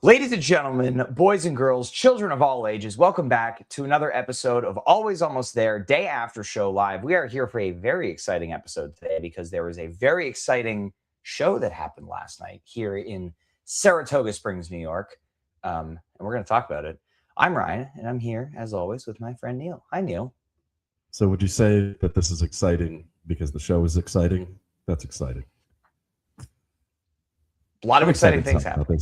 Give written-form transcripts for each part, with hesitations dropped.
Ladies and gentlemen, boys and girls, children of all ages, welcome back to another episode of Always Almost There, Day After Show Live. We are here for a very exciting episode today because there was a very exciting show that happened last night here in Saratoga Springs, New York. And we're going to talk about it. I'm Ryan, and I'm here, as always, with my friend Neil. Hi, Neil. So would you say that this is exciting because the show is exciting? That's exciting. A lot of exciting things happening.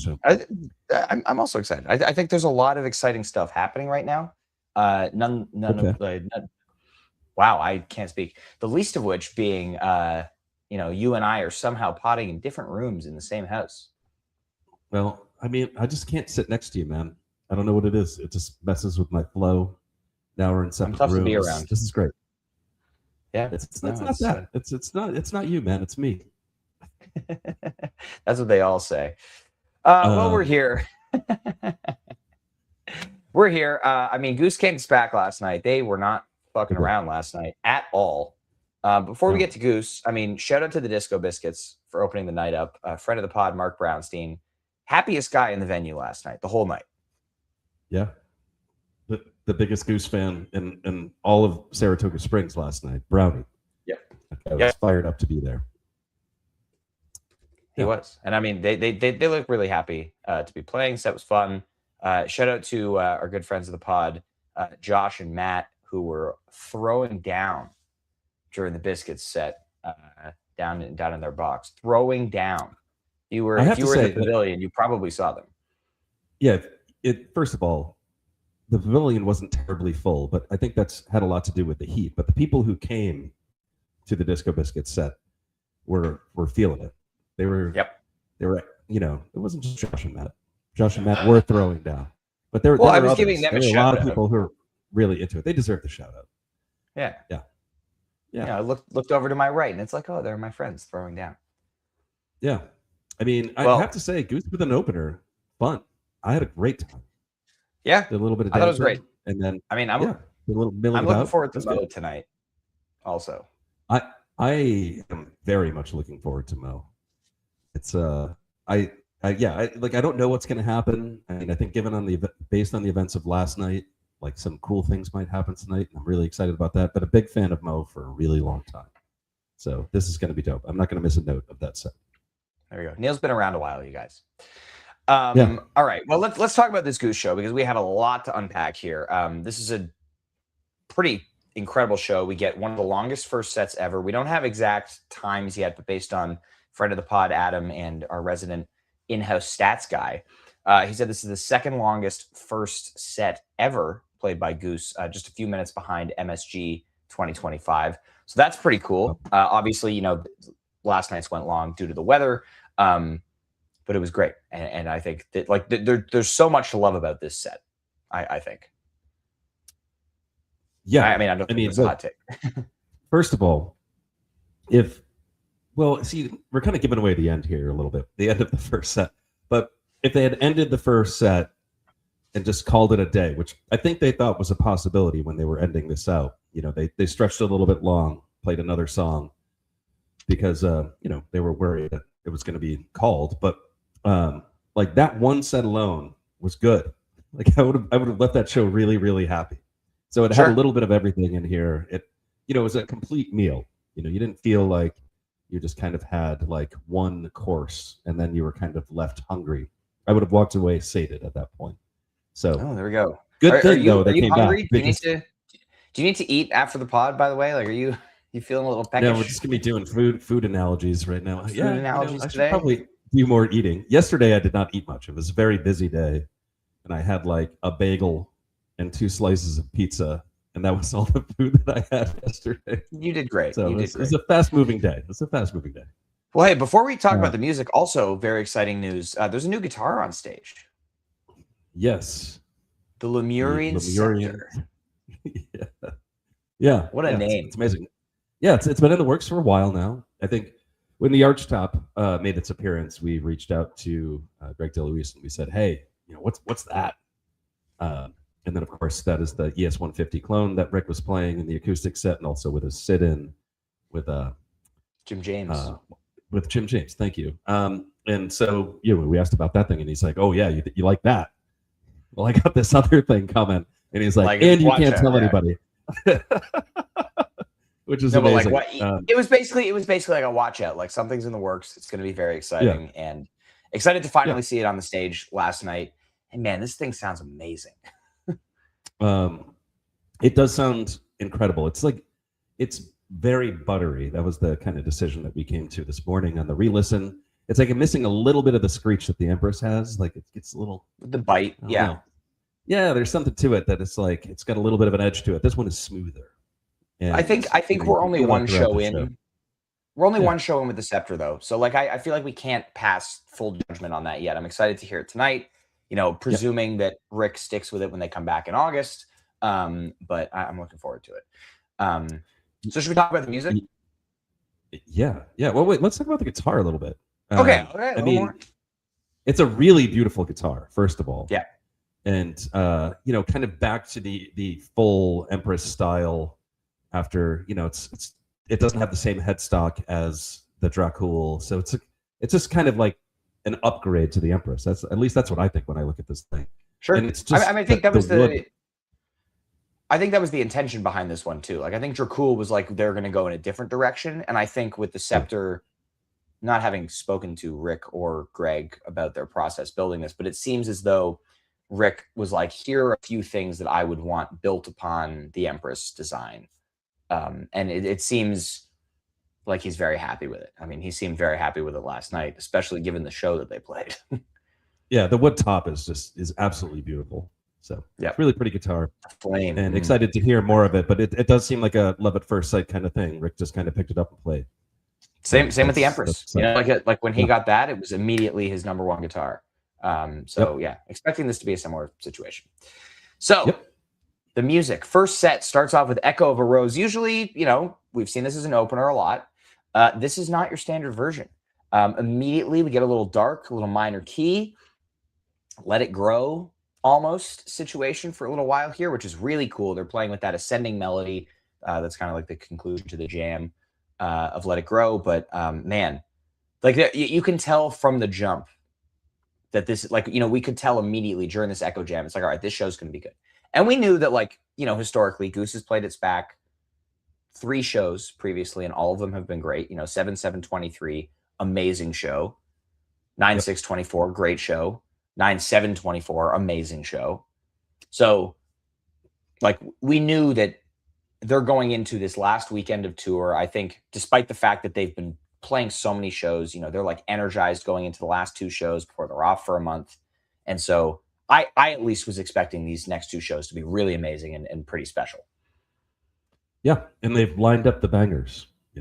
I'm also excited. I think there's a lot of exciting stuff happening right now. None of wow, I can't speak. The least of which being, you and I are somehow potting in different rooms in the same house. Well, I mean, I just can't sit next to you, man. I don't know what it is. It just messes with my flow. Now we're in separate rooms. To be around. This is great. Yeah, it's not that. It's not you, man. It's me. That's what they all say. Well, we're here. We're here. Goose came back last night. They were not fucking around last night at all. Before we get to Goose, shout out to the Disco Biscuits for opening the night up. Friend of the pod, Mark Brownstein, happiest guy in the venue last night, the whole night. Yeah, the biggest Goose fan in all of Saratoga Springs last night, Brownie. Yeah, I was fired up to be there. He was. And they look really happy to be playing. So that was fun. Shout out to our good friends of the pod, Josh and Matt, who were throwing down during the Biscuits set down in their box. Throwing down. If you were in the pavilion, you probably saw them. Yeah. First of all, the pavilion wasn't terribly full, but I think that's had a lot to do with the heat. But the people who came to the Disco Biscuits set were feeling it. They were, it wasn't just Josh and Matt. Josh and Matt were throwing down, but there were others. Giving them there were a lot of people who are really into it. They deserve the shout out. Yeah. I looked over to my right, and it's like, oh, they're my friends throwing down. Yeah, I have to say, Goose with an opener, fun. I had a great time. Yeah, a little bit of. I thought it was great, and then I'm looking forward to Mo tonight. Also, I am very much looking forward to Mo. It's I don't know what's going to happen. I think based on the events of last night, like some cool things might happen tonight. I'm really excited about that. But a big fan of Mo for a really long time. So this is going to be dope. I'm not going to miss a note of that set. There we go. Neil's been around a while, you guys. All right. Well, let's talk about this Goose show because we have a lot to unpack here. This is a pretty incredible show. We get one of the longest first sets ever. We don't have exact times yet, but based on friend of the pod, Adam, and our resident in-house stats guy, he said this is the second longest first set ever played by Goose, just a few minutes behind MSG 2025. So that's pretty cool. Obviously, last night's went long due to the weather, but it was great. And I think that there's so much to love about this set, I think. Yeah. I don't think it's a hot take. First of all, we're kind of giving away the end here a little bit, the end of the first set. But if they had ended the first set and just called it a day, which I think they thought was a possibility when they were ending this out, they stretched it a little bit long, played another song because, they were worried that it was going to be called. But that one set alone was good. I would have left that show really, really happy. So it had a little bit of everything in here. It was a complete meal. You didn't feel like you just kind of had like one course and then you were kind of left hungry. I would have walked away sated at that point. So there we go. Good thing though they came hungry? back. Do you need to eat after the pod, by the way? Like, are you feeling a little peckish? No, we're just gonna be doing food analogies right now. Analogies I today? should probably do more eating. Yesterday I did not eat much. It was a very busy day, and I had like a bagel and 2 slices of pizza. And that was all the food that I had yesterday. You did great. So it was a fast-moving day. Well, hey, before we talk about the music, also very exciting news. There's a new guitar on stage. Yes. The Lemurian Scepter. Yeah. What a name. It's amazing. Yeah, it's been in the works for a while now. I think when the Archtop made its appearance, we reached out to Greg DeLuise and we said, hey, what's that? And then, of course, that is the ES-150 clone that Rick was playing in the acoustic set and also with his sit-in with Jim James. With Jim James, thank you. And so, we asked about that thing, and he's like, "Oh yeah, you like that? Well, I got this other thing coming," and he's like, "And you can't tell anybody," which is amazing. But it was basically like a watch out. Like something's in the works. It's going to be very exciting, and excited to finally see it on the stage last night. And man, this thing sounds amazing. It does sound incredible. It's very buttery. That was the kind of decision that we came to this morning on the re-listen. It's like I'm missing a little bit of the screech that the Empress has. Like it gets a little the bite. Yeah. There's something to it that it's like it's got a little bit of an edge to it. This one is smoother. And I think we're only one show in. We're only one show in with the Scepter though. So like I feel like we can't pass full judgment on that yet. I'm excited to hear it tonight. Presuming that Rick sticks with it when they come back in August. But I'm looking forward to it. So should we talk about the music? Yeah. Well, wait, let's talk about the guitar a little bit. Okay. I mean, more. It's a really beautiful guitar, first of all. Yeah. And kind of back to the full Empress style after, it doesn't have the same headstock as the Dracul. So it's just kind of like an upgrade to the Empress. That's what I think when I look at this thing. Sure. And it's just I think that was I think that was the intention behind this one too. Like I think Dracul was like they're going to go in a different direction, and I think with the Scepter, not having spoken to Rick or Greg about their process building this, but it seems as though Rick was like, here are a few things that I would want built upon the Empress design. And it seems like he's very happy with it. I mean, he seemed very happy with it last night, especially given the show that they played. Yeah, the wood top is absolutely beautiful. So it's really pretty guitar. Flame. And excited to hear more of it, but it does seem like a love at first sight kind of thing. Rick just kind of picked it up and played. Same with the Empress. Like when he got that, it was immediately his number one guitar. Expecting this to be a similar situation. So the music, first set starts off with Echo of a Rose. Usually, we've seen this as an opener a lot. This is not your standard version. Immediately we get a little dark, a little minor key, Let It Grow almost situation for a little while here, which is really cool. They're playing with that ascending melody. That's kind of like the conclusion to the jam of Let It Grow. But man, like you can tell from the jump that this, we could tell immediately during this Echo jam. It's like, all right, this show's going to be good. And we knew that, historically, Goose has played its back 3 shows previously, and all of them have been great. 7/7/23, amazing show. 9/6/24, great show. 9/7/24, amazing show. So, we knew that they're going into this last weekend of tour. I think, despite the fact that they've been playing so many shows, they're energized going into the last 2 shows before they're off for a month. And so I at least was expecting these next 2 shows to be really amazing and pretty special. Yeah, and they've lined up the bangers. We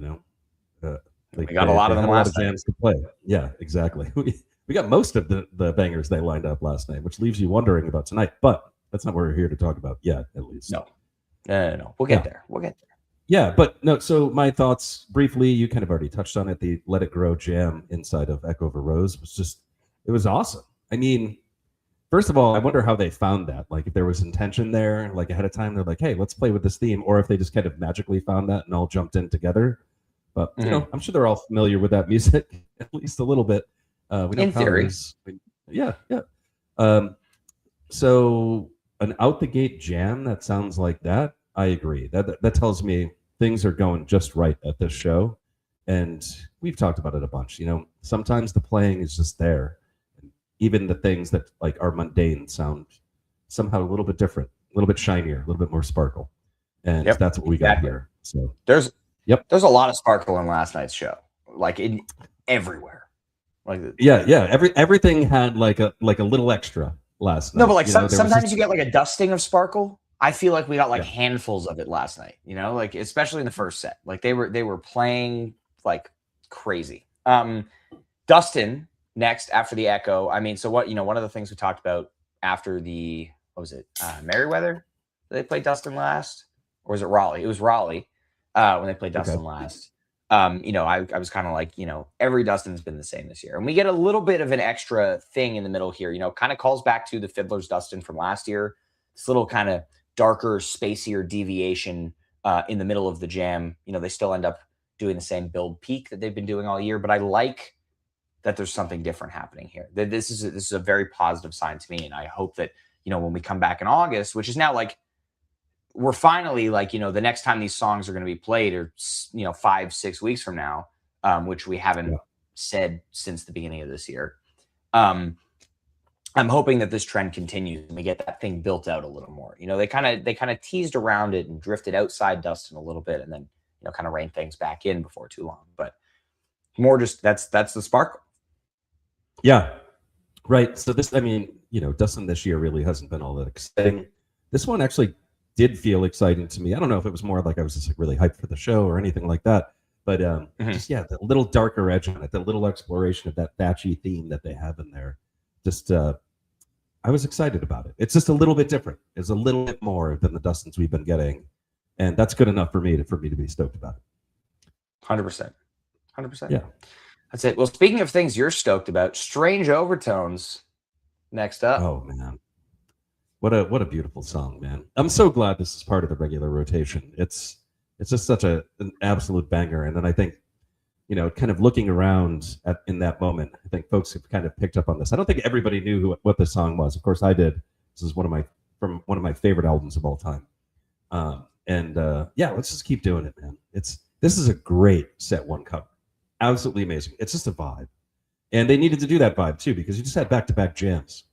got a lot of them last night to play. Yeah, exactly. We got most of the bangers they lined up last night, which leaves you wondering about tonight. But that's not what we're here to talk about yet, at least. No. We'll get there. Yeah, but no. So my thoughts briefly, you kind of already touched on it. The Let It Grow jam inside of Echo of a Rose it was awesome. I mean, first of all, I wonder how they found that. Like if there was intention there, like ahead of time, they're like, hey, let's play with this theme. Or if they just kind of magically found that and all jumped in together. But, I'm sure they're all familiar with that music, at least a little bit. We know in theory. Yeah. So an out the gate jam that sounds like that, I agree. That tells me things are going just right at this show. And we've talked about it a bunch. Sometimes the playing is just there. Even the things that are mundane sound somehow a little bit different, a little bit shinier, a little bit more sparkle. And that's what we got here. So there's a lot of sparkle in last night's show, in everywhere. Everything had like a little extra last night. No, but sometimes you get a dusting of sparkle. I feel like we got handfuls of it last night. Especially in the first set. They were playing crazy. Dustin next after the Echo. I mean, so what one of the things we talked about after the Merriweather? Did they play Dustin last, or was it Raleigh? It was Raleigh when they played Dustin last. I was kind of every Dustin's been the same this year. And we get a little bit of an extra thing in the middle here, kind of calls back to the Fiddler's Dustin from last year. This little kind of darker, spacier deviation in the middle of the jam. They still end up doing the same build peak that they've been doing all year. But I like that there's something different happening here. That this is a very positive sign to me, and I hope that, you know, when we come back in August, which is now like we're finally like, you know, the next time these songs are going to be played, or, you know, 5-6 weeks from now, which we haven't said since the beginning of this year. I'm hoping that this trend continues and we get that thing built out a little more. You know, they kind of teased around it and drifted outside Dustin a little bit, and then, you know, kind of reined things back in before too long. But more just that's the sparkle. Yeah, right. So this, I mean, you know, Dustin this year really hasn't been all that exciting. This one actually did feel exciting to me. I don't know if it was more like I was just like really hyped for the show or anything like that, but just the little darker edge on it, the little exploration of that Thatchy theme that they have in there. Just I was excited about it. It's just a little bit different. It's a little bit more than the Dustins we've been getting, and that's good enough for me to be stoked about it. 100%. Yeah, that's it. Well, speaking of things you're stoked about, Strange Overtones next up. Oh man, what a beautiful song, man. I'm so glad this is part of the regular rotation. It's just such an absolute banger. And then I think, you know, kind of looking around in that moment, I think folks have kind of picked up on this. I don't think everybody knew what this song was. Of course, I did. This is one of my favorite albums of all time. Let's just keep doing it, man. This is a great set one cover. Absolutely amazing. It's just a vibe. And they needed to do that vibe too, because you just had back-to-back jams.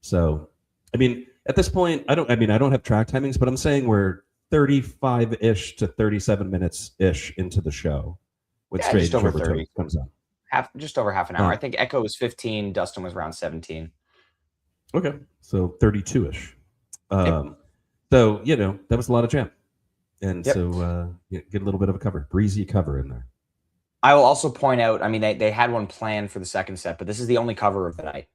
So, I mean, at this point, I don't have track timings, but I'm saying we're 35-ish to 37 minutes-ish into the show when Strange Overtones comes on. Just over half an hour. I think Echo was 15, Dustin was around 17. Okay, so 32-ish. So, you know, that was a lot of jam. And so get a little bit of a cover, breezy cover in there. I will also point out, I mean, they had one planned for the second set, but this is the only cover of the night,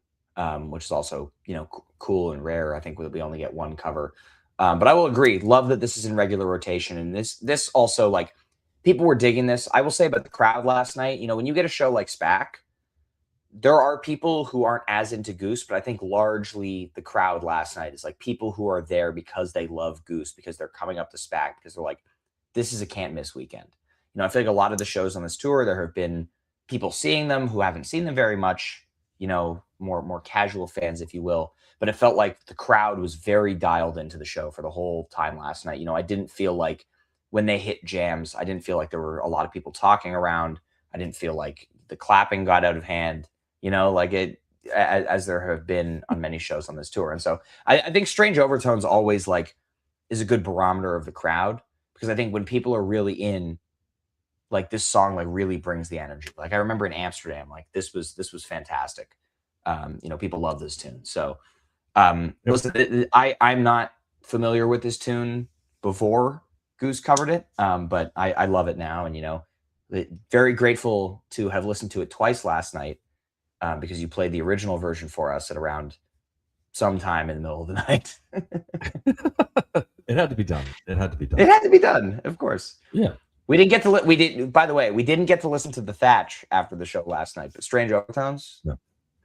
which is also, you know, cool and rare. I think we only get one cover. But I will agree, love that this is in regular rotation. And this also, like, people were digging this. I will say about the crowd last night, you know, when you get a show like SPAC, there are people who aren't as into Goose, but I think largely the crowd last night is like people who are there because they love Goose, because they're coming up to SPAC, because they're like, this is a can't miss weekend. You know, I feel like a lot of the shows on this tour, there have been people seeing them who haven't seen them very much, you know, more casual fans, if you will. But it felt like the crowd was very dialed into the show for the whole time last night. You know, I didn't feel like when they hit jams, I didn't feel like there were a lot of people talking around. I didn't feel like the clapping got out of hand, you know, like it, as there have been on many shows on this tour. And so I think Strange Overtones always like is a good barometer of the crowd, because I think when people are really in, like, this song like really brings the energy. Like, I remember in Amsterdam, like this was fantastic. You know, people love this tune. So listen, I'm not familiar with this tune before Goose covered it, but I love it now. And, you know, very grateful to have listened to it twice last night, because you played the original version for us at around sometime in the middle of the night. It had to be done. It had to be done, of course. Yeah. We didn't get to by the way, we didn't get to listen to the Thatch after the show last night, but Strange Overtones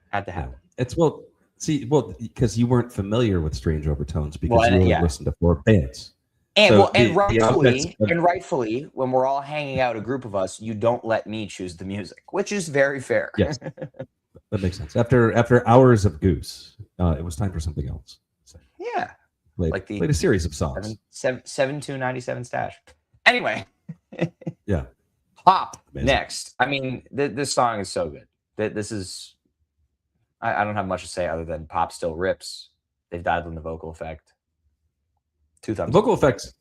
had to happen. It's because you weren't familiar with Strange Overtones, because you only listened to 4 bands. And rightfully, when we're all hanging out, a group of us, you don't let me choose the music, which is very fair. Yes, that makes sense. After hours of Goose, it was time for something else. So, yeah, played a series of songs. 7297 stash. Anyway. Yeah. Pop next. I mean, this song is so good. This is, I don't have much to say other than Pop still rips. They've dialed in the vocal effect. 2 thumbs. Vocal effects.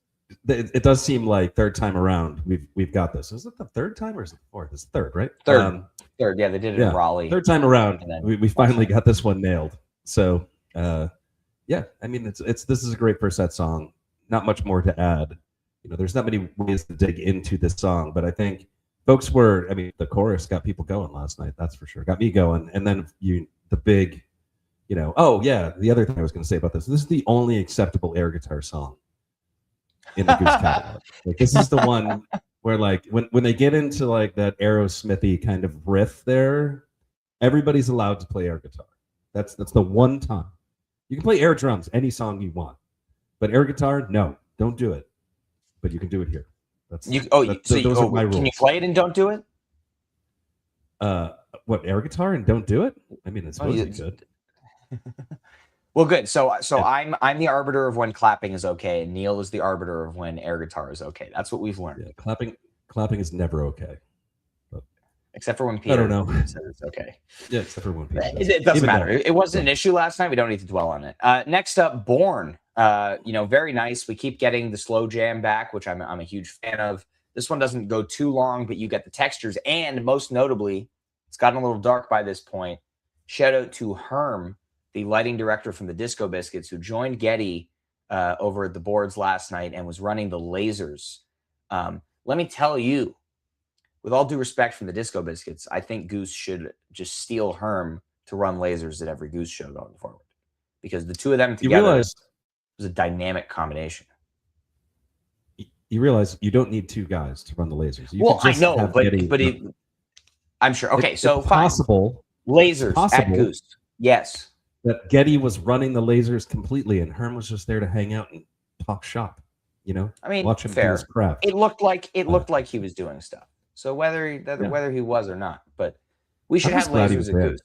It does seem like third time around we've got this. Is it the third time or is it the fourth? It's third, right? Third. Yeah, they did it in Raleigh. Third time around, we finally got this one nailed. So, yeah, I mean, this is a great first set song. Not much more to add. You know, there's not many ways to dig into this song, but I think folks the chorus got people going last night. That's for sure. Got me going. And then the big, you know, the other thing I was going to say about this is the only acceptable air guitar song in the Goose catalog. Like, this is the one where, like, when they get into like that Aerosmithy kind of riff there, everybody's allowed to play air guitar. That's the one time. You can play air drums any song you want, but air guitar, no, don't do it. But you can do it here. Those are my rules. Can you play it and don't do it? what air guitar and don't do it? I mean, it's supposed to be good. Well, good. So I'm the arbiter of when clapping is okay, and Neil is the arbiter of when air guitar is okay. That's what we've learned. Yeah, clapping is never okay. Except for when Peter says it's okay. Yeah, except for when Peter it doesn't matter. It wasn't an issue last night. We don't need to dwell on it. Next up, Born. Very nice. We keep getting the slow jam back, which I'm a huge fan of. This one doesn't go too long, but you get the textures. And most notably, it's gotten a little dark by this point. Shout out to Herm, the lighting director from the Disco Biscuits, who joined Getty over at the boards last night and was running the lasers. Let me tell you, with all due respect from the Disco Biscuits, I think Goose should just steal Herm to run lasers at every Goose show going forward, because the two of them together was a dynamic combination. You realize you don't need two guys to run the lasers. I know, but I'm sure. Okay, so possible lasers at Goose. Yes, that Getty was running the lasers completely, and Herm was just there to hang out and talk shop. I mean, watch him fair. do his craft. It looked like he was doing stuff. So whether he was or not, but we should have lasers at Goose.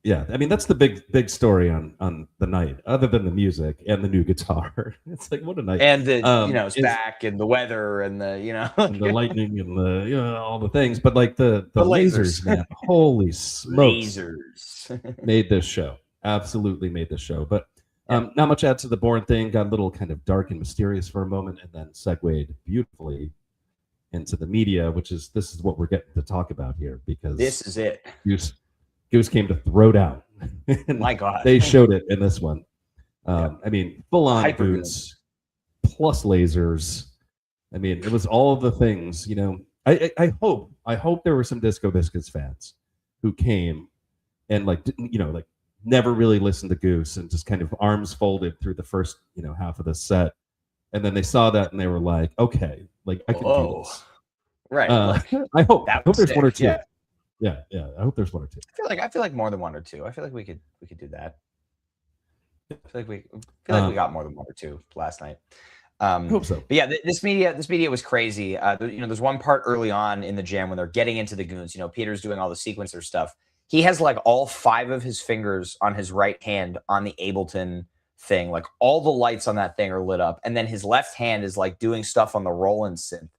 Yeah, I mean that's the big story on the night, other than the music and the new guitar. It's like, what a night! And the back and the weather and the and the lightning and the all the things, but like the lasers, man, holy smokes! Lasers made this show, absolutely made this show. But not much add to the Born thing. Got a little kind of dark and mysterious for a moment, and then segued beautifully into the media, this is what we're getting to talk about here, because this is it. Goose came to throw down. My God, they showed it in this one. I mean, full on boots plus lasers. I mean, it was all of the things. I hope there were some Disco Biscuits fans who came and never really listened to Goose and just kind of arms folded through the first half of the set. And then they saw that and they were like, okay, I can do this. Right. I hope there's one or two. Yeah. I hope there's one or two. I feel like more than one or two. I feel like we could do that. I feel like we got more than one or two last night. I hope so. But yeah, this media was crazy. There's one part early on in the jam when they're getting into the goons. Peter's doing all the sequencer stuff. He has all 5 of his fingers on his right hand on the Ableton thing. All the lights on that thing are lit up, and then his left hand is doing stuff on the Roland synth,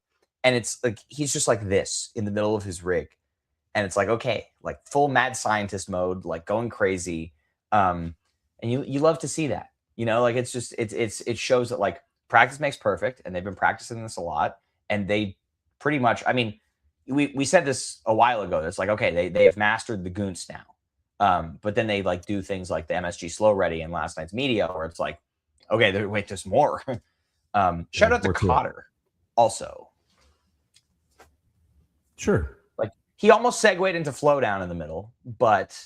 and it's he's just this in the middle of his rig, and it's okay, full mad scientist mode, going crazy. And you love to see that. It's just it shows that practice makes perfect, and they've been practicing this a lot, and they pretty much, I mean, we said this a while ago. It's okay, they have mastered the Goons now. But then they do things like the MSG Slow Ready and last night's media, where it's okay, there's more. Shout out to Cotter also. Sure. He almost segued into Flow Down in the middle, but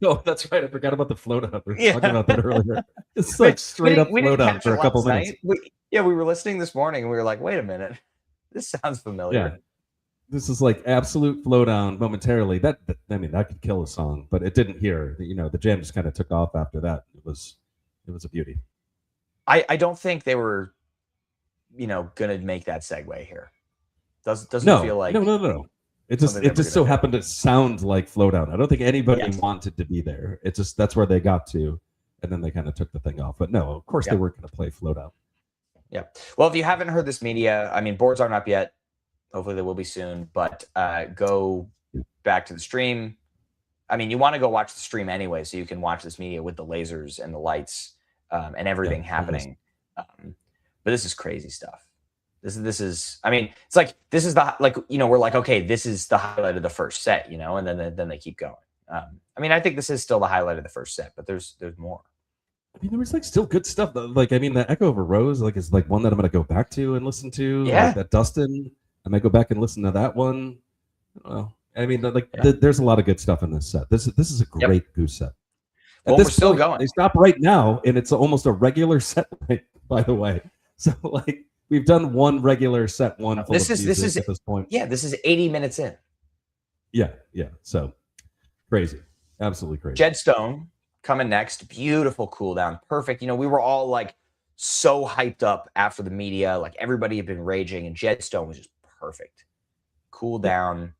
oh, that's right. I forgot about the Flow Down. We were talking about that earlier. It's straight up Flow Down for a couple minutes. We were listening this morning and we were like, wait a minute, this sounds familiar. Yeah. This is absolute Flow Down momentarily. That could kill a song, but it didn't here. The jam just kind of took off after that. It was a beauty. I don't think they were, gonna make that segue here. Doesn't feel like no. It just so happened to sound like Flow Down. I don't think anybody wanted to be there. It's just that's where they got to, and then they kind of took the thing off. But no, of course they weren't going to play Flow Down. Yeah. Well, if you haven't heard this media, I mean, boards aren't up yet. Hopefully they will be soon, but go back to the stream. I mean, you want to go watch the stream anyway, so you can watch this media with the lasers and the lights and everything happening. But this is crazy stuff. This is. I mean, it's this is the we're okay, this is the highlight of the first set, and then they keep going. I mean, I think this is still the highlight of the first set, but there's more. I mean, there was still good stuff. I mean, the Echo Over Rose is one that I'm going to go back to and listen to. Yeah. That Dustin. I might go back and listen to that one. Well, I mean, there's a lot of good stuff in this set. This is a great Goose set. Well, we're still going. They stop right now, and it's almost a regular set, by the way. So, we've done one regular set, one full this is at this point. Yeah, this is 80 minutes in. Yeah. So, crazy. Absolutely crazy. Jedstone coming next. Beautiful cool down. Perfect. We were all, so hyped up after the media. Everybody had been raging, and Jedstone was just perfect. Cool down.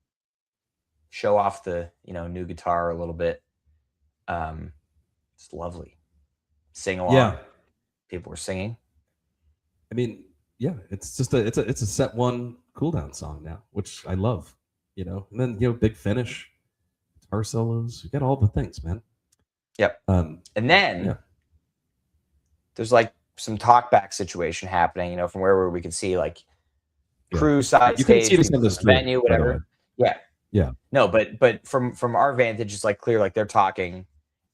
show off the new guitar a little bit. It's lovely. Sing along. Yeah. People were singing. I mean, yeah, it's just it's a set one cooldown song now, which I love. And then big finish, guitar solos. You got all the things, man. Yep. And then there's like some talkback situation happening. From where we could see like crew side you stage, can see this on the screen, venue, whatever. Yeah. No, but from our vantage, it's like clear, like they're talking,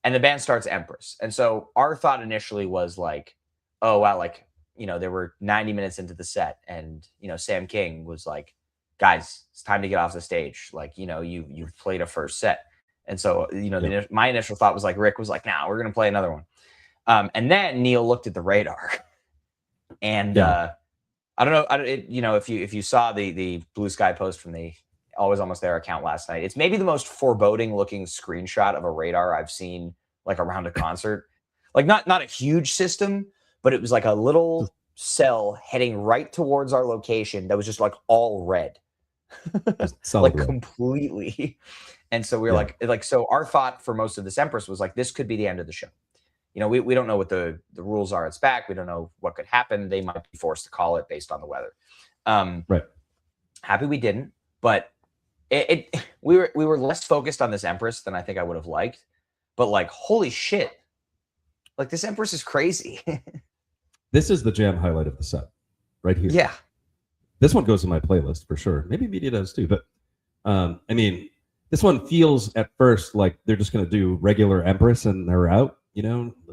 and the band starts Empress. And so our thought initially was like, oh wow, like they were 90 minutes into the set, and Sam King was like, guys, it's time to get off the stage. Like you've played a first set, and so my initial thought was like Rick was like, nah, we're gonna play another one. And then Neil looked at the radar, and I don't know, if you saw the Blue Sky post from the Always Almost There account last night, it's maybe the most foreboding looking screenshot of a radar I've seen like around a concert. Like not a huge system, but it was like a little cell heading right towards our location that was just like all red. Like red. Completely. And so we were like, so our thought for most of this Empress was like, this could be the end of the show. We don't know what the rules are at SPAC. We don't know what could happen. They might be forced to call it based on the weather. Right. Happy we didn't, but we were less focused on this Empress than I think I would have liked. But like, holy shit. Like this Empress is crazy. This is the jam highlight of the set right here. Yeah. This one goes in my playlist for sure. Maybe media does too. But I mean, this one feels at first like they're just going to do regular Empress and they're out.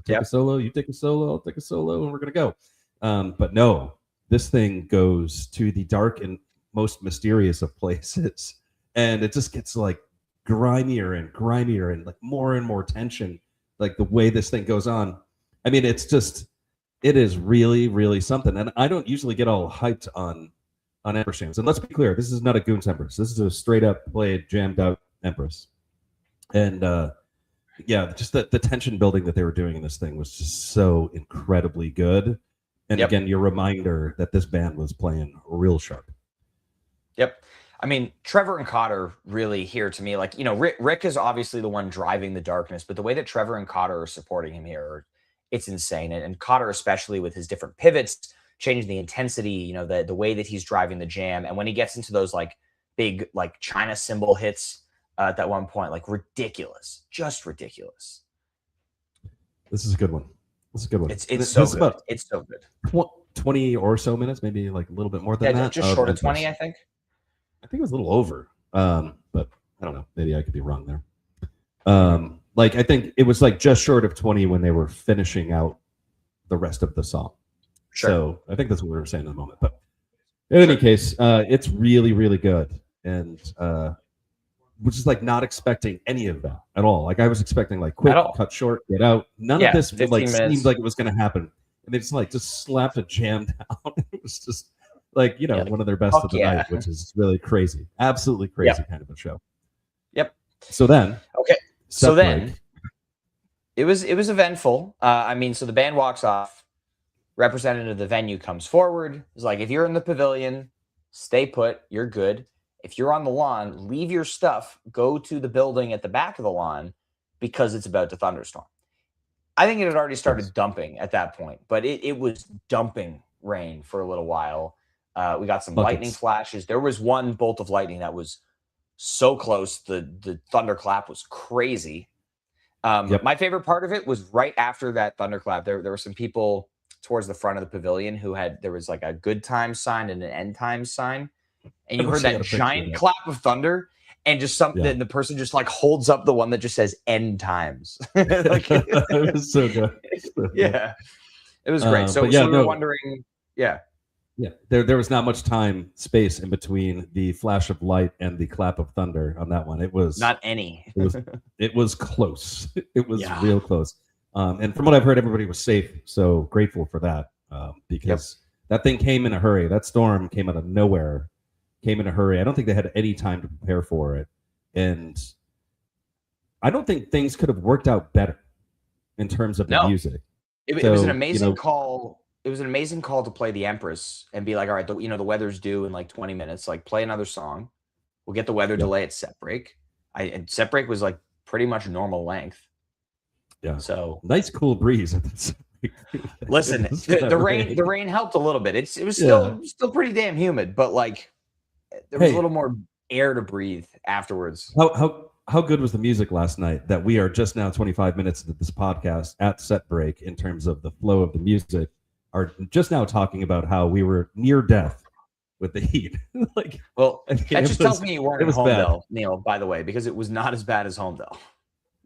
Take a solo, you take a solo, I'll take a solo, and we're going to go. But no, this thing goes to the dark and most mysterious of places. And it just gets like grimier and like more and more tension. Like the way this thing goes on. I mean, it is really, really something. And I don't usually get all hyped on Empress jams. And let's be clear, this is not a Goons Empress. This is a straight up played, jammed out Empress. And just the tension building that they were doing in this thing was just so incredibly good. And again, your reminder that this band was playing real sharp. Yep. I mean, Trevor and Cotter really here to me, like, Rick is obviously the one driving the darkness, but the way that Trevor and Cotter are supporting him here, it's insane. And Cotter, especially with his different pivots, changing the intensity, the way that he's driving the jam. And when he gets into those like big, like China cymbal hits at that one point, like ridiculous, just ridiculous. This is a good one. It's so good. It's so good. 20 or so minutes, maybe like a little bit more than that. Just short of 20, I think. I think it was a little over, but I don't know. Maybe I could be wrong there. I think it was like just short of 20 when they were finishing out the rest of the song. Sure. So I think that's what we were saying in the moment. But in any case, it's really, really good. And which is like not expecting any of that at all. Like I was expecting like quick, cut short, get out. None of this like seemed like it was going to happen. And they just slapped a jam down. It was just like, one of their best of the night, which is really crazy. Absolutely crazy kind of a show. Yep. So then. Okay. So then it was eventful. I mean, so the band walks off. Representative of the venue comes forward. It's like, if you're in the pavilion, stay put. You're good. If you're on the lawn, leave your stuff. Go to the building at the back of the lawn because it's about to thunderstorm. I think it had already started dumping at that point, but it was dumping rain for a little while. We got some lightning flashes. There was one bolt of lightning that was so close. The thunderclap was crazy. My favorite part of it was right after that thunderclap. There were some people towards the front of the pavilion there was like a good time sign and an end time sign. And you heard that giant clap of thunder, and just something. The person just like holds up the one that just says "end times." Like, it was so good. Yeah, it was great. So we were wondering, there was not much space in between the flash of light and the clap of thunder on that one. It was not any. it was close. It was real close. And from what I've heard, everybody was safe. So grateful for that because that thing came in a hurry. That storm came out of nowhere. Came in a hurry. I don't think they had any time to prepare for it. And I don't think things could have worked out better in terms of the music. It was an amazing call. It was an amazing call to play the Empress and be like, all right, the weather's due in like 20 minutes. Like, play another song. We'll get the weather delay at set break. and set break was like pretty much normal length. Yeah. So nice cool breeze. Listen, the rain helped a little bit. It was still pretty damn humid, but like there was a little more air to breathe afterwards. How good was the music last night that we are just now 25 minutes into this podcast at set break in terms of the flow of the music, are just now talking about how we were near death with the heat. Like, well, that just tells me you weren't in Homedale, bad. Neil, by the way, because it was not as bad as Homedale.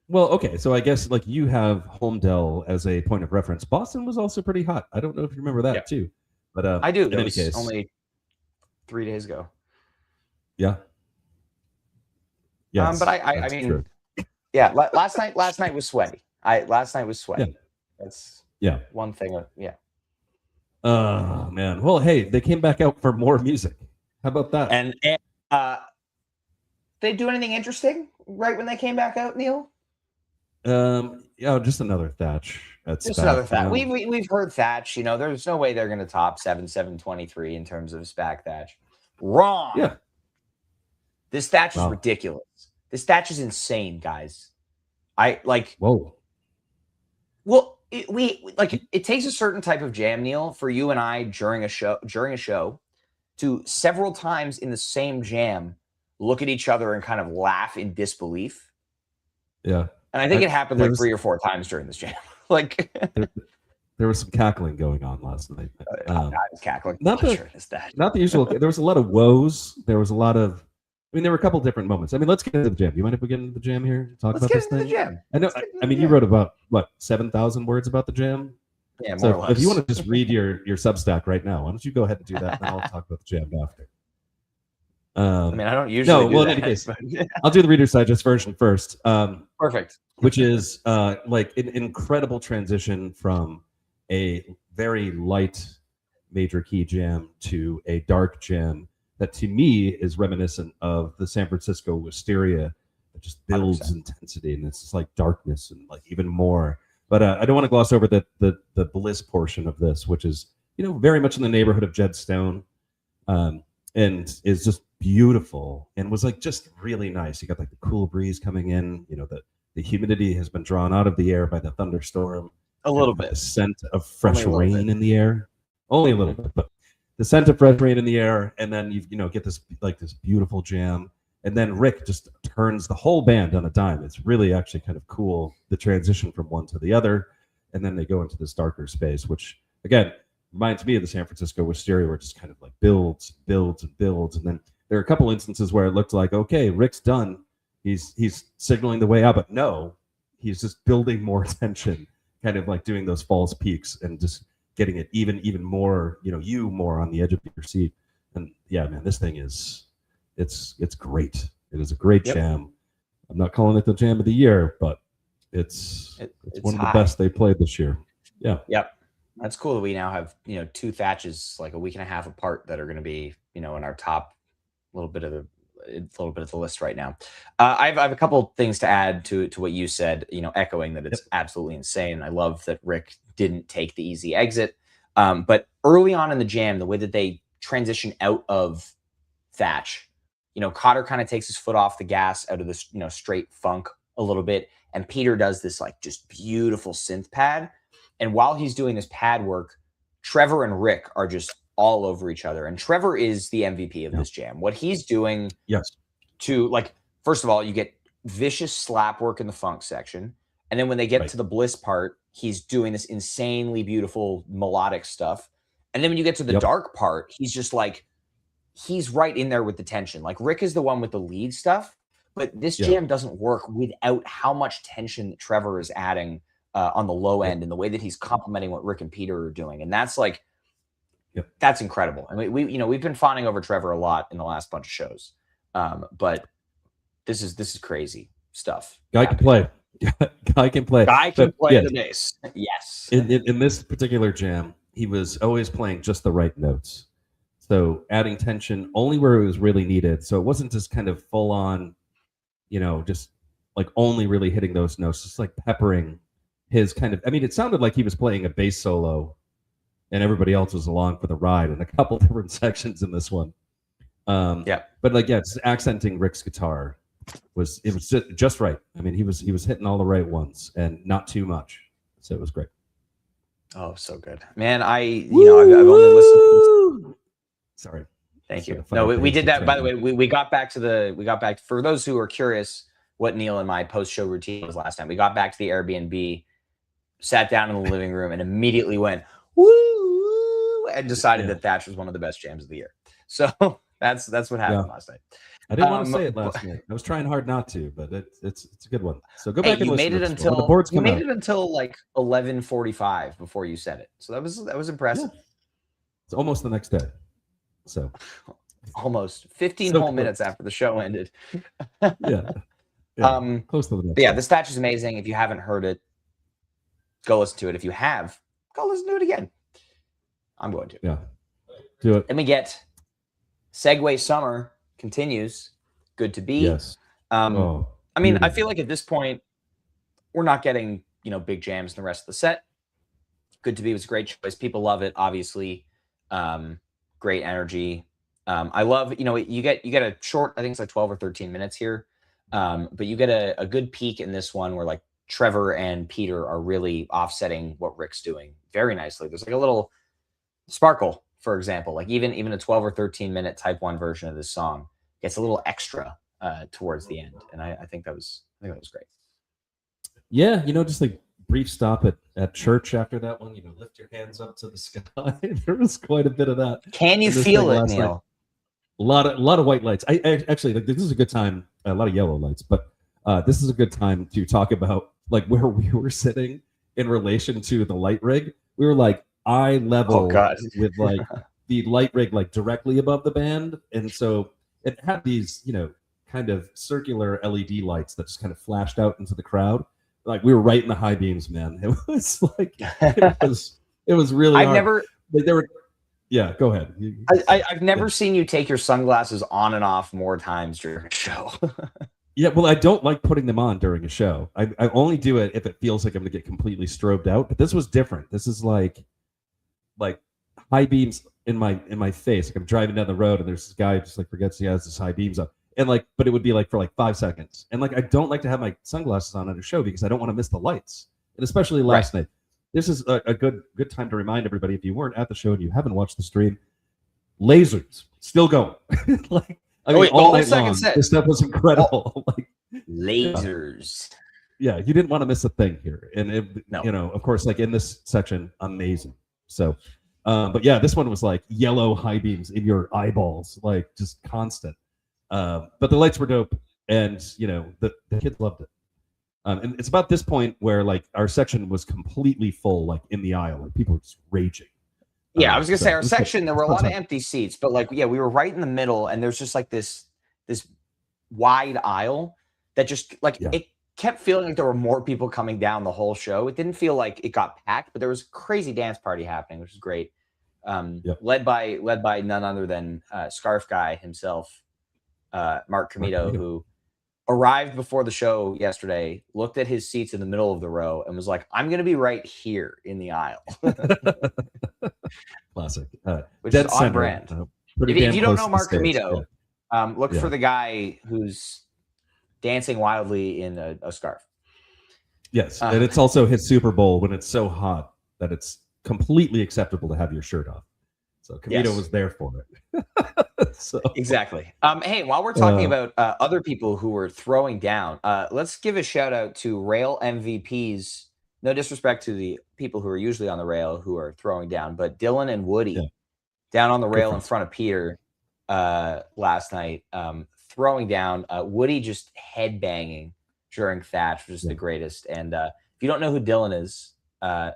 Well, okay, so I guess like you have Homedale as a point of reference. Boston was also pretty hot. I don't know if you remember that too, but I do. In any case, only 3 days ago. Yeah. Yeah. But I mean, true. Yeah. Last night was sweaty. Last night was sweaty. Yeah. That's one thing. Yeah. Oh man. Well, hey, they came back out for more music. How about that? And they do anything interesting right when they came back out, Neil? Yeah, just another Thatch. Just another Thatch. We've heard Thatch. You know, there's no way they're going to top 723 in terms of SPAC Thatch. Wrong. Yeah. This Thatch is ridiculous. This Thatch is insane, guys. Whoa. Well, it takes a certain type of jam, Neil, for you and I during a show to several times in the same jam look at each other and kind of laugh in disbelief. Yeah. And I think it happened like 3 or 4 times during this jam. Like there was some cackling going on last night. I was cackling. Not the usual. There was a lot of woes. There was a lot of. I mean, there were a couple different moments. I mean, let's get into the jam. You mind if we get into the jam here? Let's get into the jam. I know. I mean, you wrote about 7,000 words about the jam. Yeah, more so or less. If you want to just read your Substack right now, why don't you go ahead and do that, and I'll talk about the jam after. I mean, I don't usually. In any case, I'll do the Reader's Digest version first. Perfect. Which is like an incredible transition from a very light major key jam to a dark jam that to me is reminiscent of the San Francisco Wisteria. It just builds 100%. Intensity, and it's just like darkness and like even more. But I don't want to gloss over the bliss portion of this, which is, you know, very much in the neighborhood of Jed Stone, and is just beautiful and was like just really nice. You got like the cool breeze coming in, you know, the humidity has been drawn out of the air by the thunderstorm. A little bit. The scent of fresh rain in the air. Only a little bit, but the scent of fresh rain in the air, and then you get this beautiful jam, and then Rick just turns the whole band on a dime. It's really actually kind of cool, the transition from one to the other, and then they go into this darker space, which again reminds me of the San Francisco Wisteria, where it just kind of like builds, and then there are a couple instances where it looked like, okay, Rick's done. He's signaling the way out, but no, he's just building more tension, kind of like doing those false peaks and just getting it even more, you more on the edge of your seat. And yeah, man, this thing it's great. It is a great jam. I'm not calling it the jam of the year, but it's one of the best they played this year. Yeah. Yep. That's cool that we now have, 2 Thatches like a week and a half apart that are going to be, in our top little bit of the list right now. I have a couple things to add to what you said, echoing that it's absolutely insane. I love that Rick didn't take the easy exit. But early on in the jam, the way that they transition out of Thatch, Cotter kind of takes his foot off the gas out of this, straight funk a little bit. And Peter does this like just beautiful synth pad. And while he's doing this pad work, Trevor and Rick are just all over each other. And Trevor is the MVP of this jam. What he's doing to, like, first of all, you get vicious slap work in the funk section. And then when they get to the bliss part, he's doing this insanely beautiful melodic stuff. And then when you get to the dark part, he's just like, he's right in there with the tension. Like, Rick is the one with the lead stuff, but this jam doesn't work without how much tension that Trevor is adding on the low end and the way that he's complementing what Rick and Peter are doing. And that's like, that's incredible. I mean, we've been fawning over Trevor a lot in the last bunch of shows. But this is crazy stuff. Guy can play. Guy can play the bass. Yes. In this particular jam, he was always playing just the right notes. So adding tension only where it was really needed. So it wasn't just kind of full on, just like only really hitting those notes, just like peppering his kind of, I mean, it sounded like he was playing a bass solo and everybody else was along for the ride in a couple different sections in this one. But like, it's accenting Rick's guitar was just right. I mean, he was hitting all the right ones and not too much, so it was great. Oh, so good, man. I've only listened. Sorry. Thank you. No, we did that. By the way, we got back for those who are curious what Neil and my post-show routine was last time. We got back to the Airbnb, sat down in the living room, and immediately went woo and decided that Thatch was one of the best jams of the year. So that's what happened last night. I didn't want to say it last night. I was trying hard not to, but it's a good one. So go back and listen. You made it until like 11:45 before you said it. So that was impressive. Yeah. It's almost the next day. So almost 15 whole minutes after the show ended. yeah. Close to the next. This Thatch is amazing. If you haven't heard it, go listen to it. If you have, go listen to it again. I'm going to. Yeah. Do it. Then we get Segway Summer continues. Good to be. Yes. I feel like at this point we're not getting, big jams in the rest of the set. Good to be was a great choice. People love it, obviously. Great energy. I love, you get a short, I think it's like 12 or 13 minutes here. But you get a good peak in this one where like Trevor and Peter are really offsetting what Rick's doing very nicely. There's like a little sparkle, for example, like even a 12 or 13 minute type 1 version of this song gets a little extra towards the end. And I think that was great. Yeah. Just like brief stop at church after that one, lift your hands up to the sky. There was quite a bit of that. Can you feel it, Neil? A lot of white lights. I actually like, this is a good time. A lot of yellow lights, but this is a good time to talk about like where we were sitting in relation to the light rig. We were like eye level with like the light rig like directly above the band, and so it had these kind of circular LED lights that just kind of flashed out into the crowd. Like we were right in the high beams, man. It was like it was really. Yeah, go ahead. I've never seen you take your sunglasses on and off more times during a show. Yeah, well, I don't like putting them on during a show. I only do it if it feels like I'm going to get completely strobed out. But this was different. This is like high beams in my face. Like I'm driving down the road and there's this guy who just like forgets he has his high beams up. And but it would be like for like 5 seconds. And like I don't like to have my sunglasses on at a show because I don't want to miss the lights. And especially last night. This is a good time to remind everybody, if you weren't at the show and you haven't watched the stream, lasers still going. All night long, this stuff was incredible. Lasers. Yeah, you didn't want to miss a thing here. And of course, like in this section, amazing. So, but yeah, this one was like yellow high beams in your eyeballs, like just constant. But the lights were dope, and the kids loved it. And it's about this point where like our section was completely full, like in the aisle, like people were just raging. Yeah, I was gonna say our section, there were a lot of empty seats, but like, we were right in the middle, and there's just like this wide aisle that just it kept feeling like there were more people coming down the whole show. It didn't feel like it got packed, but there was a crazy dance party happening, which was great. Led by none other than Scarf Guy himself, Mark Comito, who arrived before the show yesterday, looked at his seats in the middle of the row, and was like, I'm going to be right here in the aisle. Classic. Which is on brand. If you don't know Mark Comito, look for the guy who's dancing wildly in a scarf. Yes, and it's also his Super Bowl when it's so hot that it's completely acceptable to have your shirt off. So Comito was there for it. Exactly. Hey, while we're talking about other people who were throwing down, let's give a shout out to rail MVPs. No disrespect to the people who are usually on the rail who are throwing down, but Dylan and Woody down on the rail in front of Peter last night, throwing down. Woody just headbanging during Thatch, which is the greatest. And if you don't know who Dylan is,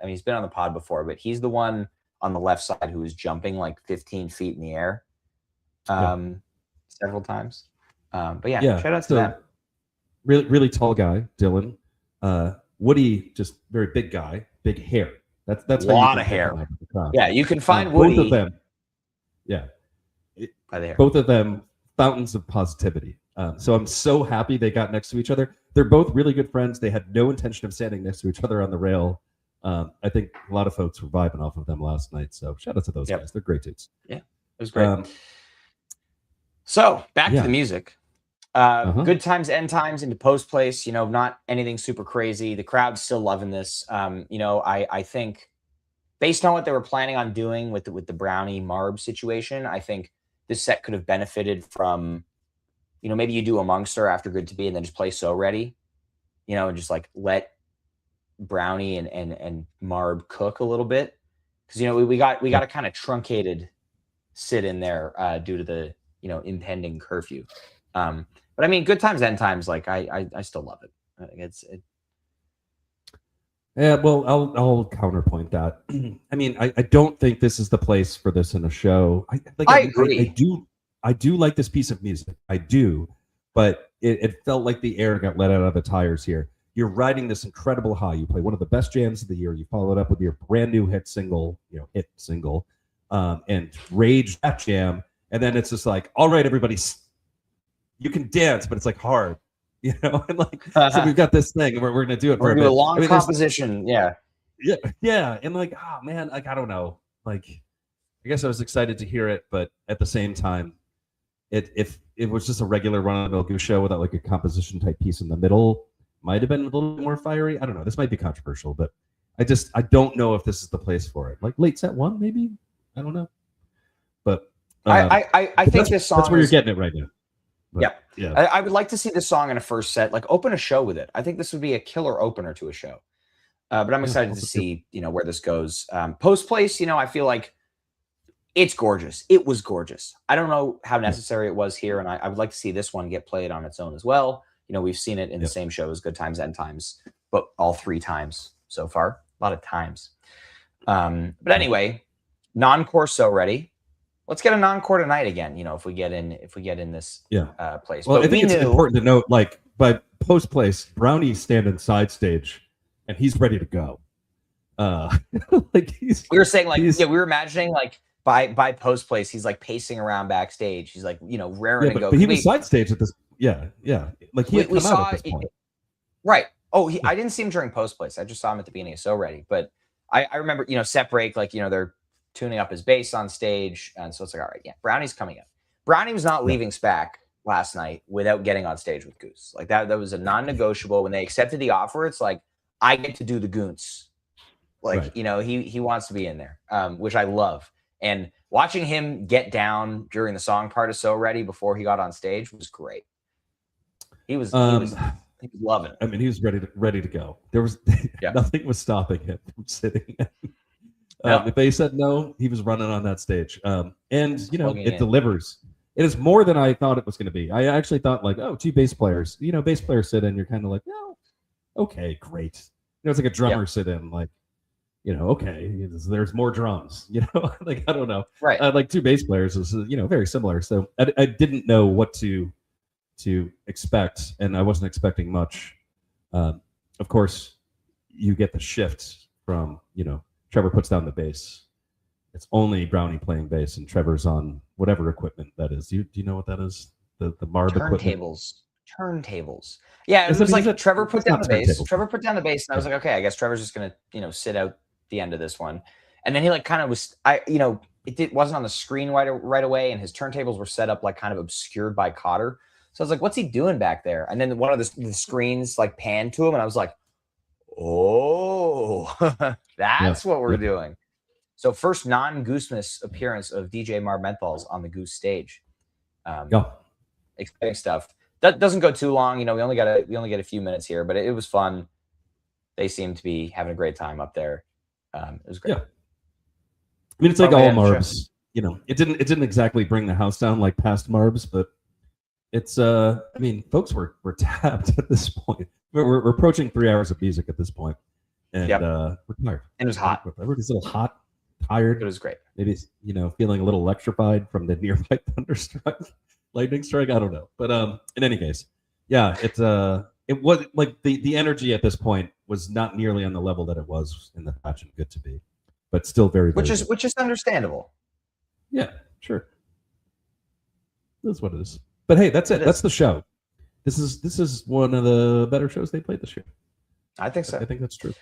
he's been on the pod before, but he's the one on the left side who was jumping like 15 feet in the air several times. But shout out to them. Really, really tall guy, Dylan. Woody, just very big guy, big hair. That's a lot of hair. Yeah, you can find Woody. Both of them. Yeah. Both of them, fountains of positivity. So I'm so happy they got next to each other. They're both really good friends. They had no intention of standing next to each other on the rail. I think a lot of folks were vibing off of them last night. So shout out to those guys. They're great dudes. Yeah, it was great. So back to the music. Good times, end times into post place. Not anything super crazy. The crowd's still loving this. I think based on what they were planning on doing with the Brownie Marb situation, I think this set could have benefited from, maybe you do Amongst Her after Good to Be and then just play So Ready, and just like let Brownie and Marb cook a little bit, because we got a kind of truncated sit in there due to the impending curfew. But I mean, good times, end times, like I still love it. It. Yeah, well, I'll counterpoint that. I mean, I don't think this is the place for this in a show. I agree. I do like this piece of music. I do, but it felt like the air got let out of the tires here. You're riding this incredible high. You play one of the best jams of the year. You follow it up with your brand new hit single, and Rage, that jam. And then it's just like, all right, everybody, you can dance, but it's like hard, and like, so we've got this thing and we're going to do it for a long composition. Yeah. And like, oh man, like, I don't know. Like, I guess I was excited to hear it, but at the same time, if it was just a regular run-of-the-mill Goose show without like a composition type piece in the middle, might have been a little bit more fiery. I don't know. This might be controversial, but I don't know if this is the place for it. Like late set one, maybe. I don't know. But I think this song. That's where you're getting it right now. But, yeah. I would like to see this song in a first set. Like open a show with it. I think this would be a killer opener to a show. But I'm excited to see where this goes. Post place. I feel like it's gorgeous. It was gorgeous. I don't know how necessary it was here, and I would like to see this one get played on its own as well. We've seen it in the same show as Good Times, End Times, but all 3 times so far. A lot of times. But anyway, non-core So Ready. Let's get a non-core tonight again. If we get in this place. Well, but I think it's important to note, like by post place, Brownie's standing side stage, and he's ready to go. Like we were saying, like we were imagining like by post place, he's like pacing around backstage. He's like raring to go. But he was side stage at this. Yeah. Like he had come out at this point. Right. Oh, I didn't see him during post place. I just saw him at the beginning of So Ready. But I remember, set break, like, they're tuning up his bass on stage. And so it's like, all right, yeah, Brownie's coming up. Brownie was not leaving SPAC last night without getting on stage with Goose. Like that was a non-negotiable. When they accepted the offer, it's like, I get to do the Goons. Like, he wants to be in there, which I love. And watching him get down during the song part of So Ready before he got on stage was great. He was loving it. I mean, he was ready to go. There was nothing was stopping him from sitting. If they said no, he was running on that stage. And it delivers. It is more than I thought it was going to be. I actually thought like, 2 bass players. Bass players sit in. You're kind of like, no, okay, great. It's like a drummer sit in. Like, okay, there's more drums. Like I don't know. Right. Like 2 bass players is very similar. So I didn't know what to expect, and I wasn't expecting much. Of course, you get the shift from Trevor puts down the bass. It's only Brownie playing bass, and Trevor's on whatever equipment that is. Do you know what that is? The Marb equipment. Turntables. Yeah, it was like Trevor put down the bass. Trevor put down the bass, and I was like, okay, I guess Trevor's just gonna sit out the end of this one. And then he like kind of was it wasn't on the screen right away, and his turntables were set up like kind of obscured by Cotter. So I was like, what's he doing back there? And then one of the screens like panned to him, and I was like, oh, that's what we're doing. So first non-Gooseness appearance of DJ Marb Menthols on the Goose stage. Exciting stuff. That doesn't go too long. We only get a few minutes here, but it was fun. They seem to be having a great time up there. It was great. Yeah. I mean, it's like all Marbs. It didn't exactly bring the house down like past Marbs, but it's I mean, folks were tapped at this point. We're approaching 3 hours of music at this point, and we're tired. And it was hot. Everybody's a little hot, tired. It was great. Maybe feeling a little electrified from the nearby thunderstrike, lightning strike. I don't know, but in any case, it was like the energy at this point was not nearly on the level that it was in the patch and Good to Be, but still very, very which is understandable. Yeah, sure. That's what it is. But hey, that's it. That's the show. This is one of the better shows they played this year. I think so. I think that's true.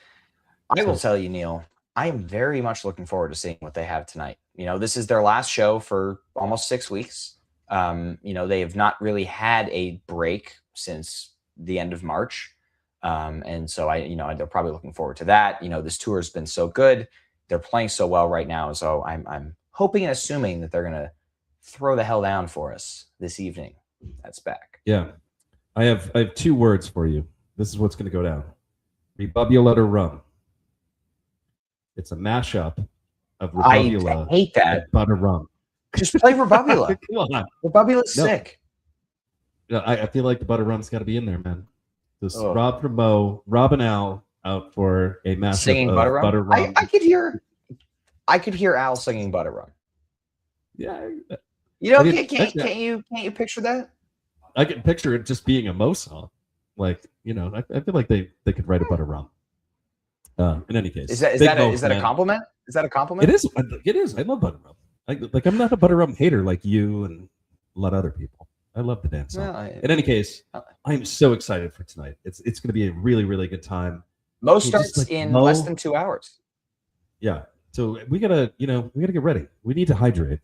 I will tell you, Neil, I am very much looking forward to seeing what they have tonight. This is their last show for almost 6 weeks. They have not really had a break since the end of March. And so they're probably looking forward to that. This tour has been so good. They're playing so well right now. So I'm hoping and assuming that they're going to throw the hell down for us this evening. That's back. Yeah. I have 2 words for you. This is what's going to go down. Rebubula or rum. It's a mashup of Rebubula I hate that. and butter rum. Just play Rebubula. Come on. Rebubula's sick. No, I feel like the butter rum's got to be in there, man. This Rob from Mo, Rob and Al out for a mashup singing of butter rum. I could hear Al singing butter rum. Yeah. Can't you picture that? I can picture it just being a Mo song. Like, I feel like they could write a butter rum. In any case, is that a compliment? Is that a compliment? It is. It is. I love butter rum. I'm not a butter rum hater like you and a lot of other people. I love the dance song. Well, in any case, I'm so excited for tonight. It's going to be a really, really good time. Mo starts in less than 2 hours. Yeah. So we gotta get ready. We need to hydrate.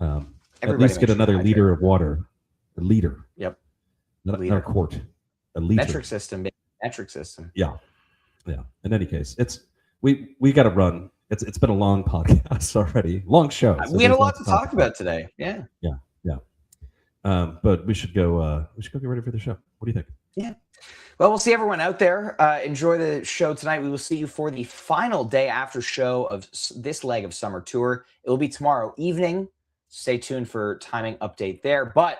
At least get another liter of water. A liter. Yep. Not a quart. A liter. Metric system. Metric system. Yeah. Yeah. In any case, we got to run. It's been a long podcast already. Long show. So we had a lot to talk about today. Yeah. Yeah. Yeah. But we should go. Get ready for the show. What do you think? Yeah. Well, we'll see everyone out there. Enjoy the show tonight. We will see you for the final day after show of this leg of Summer Tour. It will be tomorrow evening. Stay tuned for timing update there. But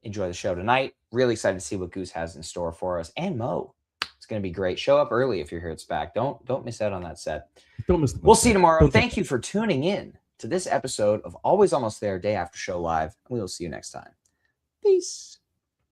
enjoy the show tonight. Really excited to see what Goose has in store for us, and Mo. It's going to be great. Show up early if you're here at SPAC. Don't miss out on that set. Don't miss the We'll see you tomorrow. Thank you for tuning in to this episode of Always Almost There, Day After Show Live. And we will see you next time. Peace.